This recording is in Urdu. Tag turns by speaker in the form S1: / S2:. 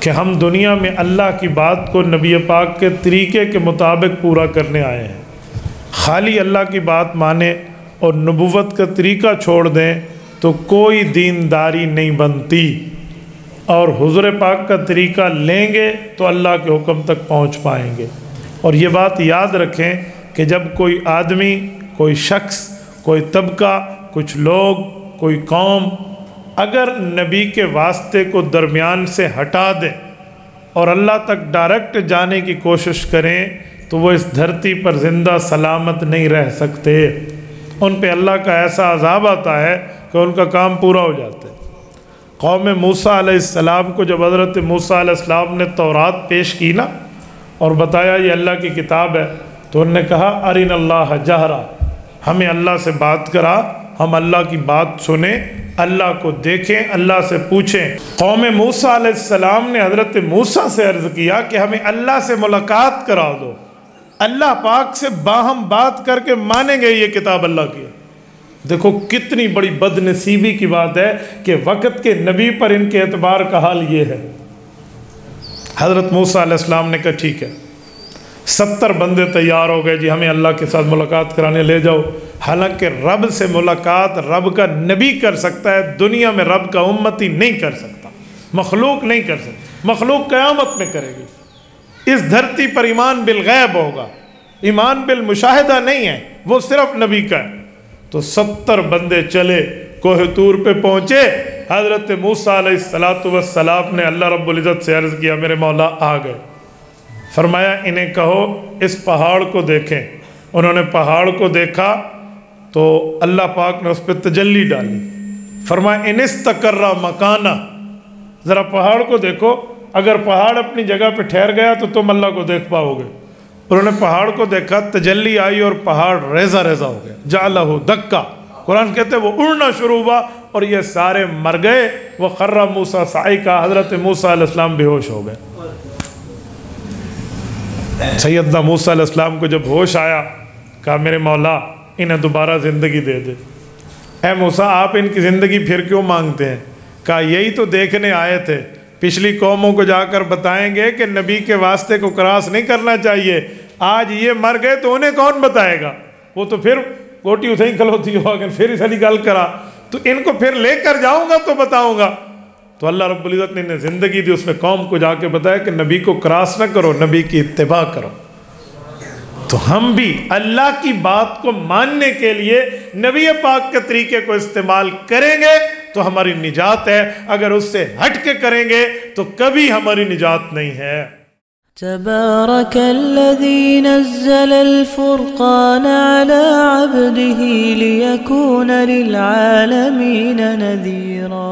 S1: کہ ہم دنیا میں اللہ کی بات کو نبی پاک کے طریقے کے مطابق پورا کرنے آئے ہیں۔ خالی اللہ کی بات مانیں اور نبوت کا طریقہ چھوڑ دیں تو کوئی دینداری نہیں بنتی، اور حضور پاک کا طریقہ لیں گے تو اللہ کے حکم تک پہنچ پائیں گے۔ اور یہ بات یاد رکھیں کہ جب کوئی آدمی، کوئی شخص، کوئی طبقہ، کچھ لوگ، کوئی قوم اگر نبی کے واسطے کو درمیان سے ہٹا دیں اور اللہ تک ڈائریکٹ جانے کی کوشش کریں تو وہ اس دھرتی پر زندہ سلامت نہیں رہ سکتے۔ ان پہ اللہ کا ایسا عذاب آتا ہے کہ ان کا کام پورا ہو جاتا ہے۔ قوم موسیٰ علیہ السلام کو جب حضرت موسیٰ علیہ السلام نے تورات پیش کی نا اور بتایا یہ اللہ کی کتاب ہے، تو انہوں نے کہا ارنا اللہ جہرا، ہمیں اللہ سے بات کرا، ہم اللہ کی بات سنیں، اللہ کو دیکھیں، اللہ سے پوچھیں۔ قوم موسیٰ علیہ السلام نے حضرت موسیٰ سے عرض کیا کہ ہمیں اللہ سے ملاقات کرا دو، اللہ پاک سے باہم بات کر کے مانیں گے یہ کتاب اللہ کی۔ دیکھو کتنی بڑی بد نصیبی کی بات ہے کہ وقت کے نبی پر ان کے اعتبار کا حال یہ ہے۔ حضرت موسیٰ علیہ السلام نے کہا ٹھیک ہے، 70 بندے تیار ہو گئے، جی ہمیں اللہ کے ساتھ ملاقات کرانے لے جاؤ۔ حالانکہ رب سے ملاقات رب کا نبی کر سکتا ہے، دنیا میں رب کا امتی نہیں کر سکتا، مخلوق نہیں کر سکتا، مخلوق قیامت میں کرے گی۔ اس دھرتی پر ایمان بالغیب ہوگا، ایمان بالمشاہدہ نہیں ہے، وہ صرف نبی کا ہے۔ تو 70 بندے چلے، کوہ طور پہ پہنچے، حضرت موسیٰ علیہ السلام نے اللہ رب العزت سے عرض کیا میرے مولا آ گئے۔ فرمایا انہیں کہو اس پہاڑ کو دیکھیں۔ انہوں نے پہاڑ کو دیکھا تو اللہ پاک نے اس پہ تجلی ڈالی۔ فرمایا ان استقر مکانہ، ذرا پہاڑ کو دیکھو، اگر پہاڑ اپنی جگہ پہ ٹھہر گیا تو تم اللہ کو دیکھ پاؤ گے۔ انہوں نے پہاڑ کو دیکھا، تجلی آئی اور پہاڑ ریزہ ریزہ ہو گیا، جعلہ دکا، قرآن کہتے ہیں وہ اڑنا شروع ہوا اور یہ سارے مر گئے۔ وہ خر موسیٰ صعقا، حضرت موسیٰ علیہ السلام بے ہوش ہو گئے۔ سیدنا موسیٰ علیہ السلام کو جب ہوش آیا کہا میرے مولا انہیں دوبارہ زندگی دے دے۔ اے موسیٰ آپ ان کی زندگی پھر کیوں مانگتے ہیں؟ کہا یہی تو دیکھنے آئے تھے، پچھلی قوموں کو جا کر بتائیں گے کہ نبی کے واسطے کو کراس نہیں کرنا چاہیے، آج یہ مر گئے تو انہیں کون بتائے گا؟ وہ تو پھر گوٹی اتھائی کھلوتی ہو اگر پھر اس علی گل کرا تو ان کو پھر لے کر جاؤں گا تو بتاؤں گا۔ تو اللہ رب العزت نے انہیں زندگی دی، اس نے قوم کو جا کے بتایا کہ نبی کو کراس نہ کرو، نبی کی اتباع کرو۔ تو ہم بھی اللہ کی بات کو ماننے کے لیے نبی پاک کے طریقے کو استعمال کریں گے تو ہماری نجات ہے، اگر اس سے ہٹ کے کریں گے تو کبھی ہماری نجات نہیں ہے۔
S2: تبارك الذي نزل الفرقان على عبده ليكون للعالمين نذيرا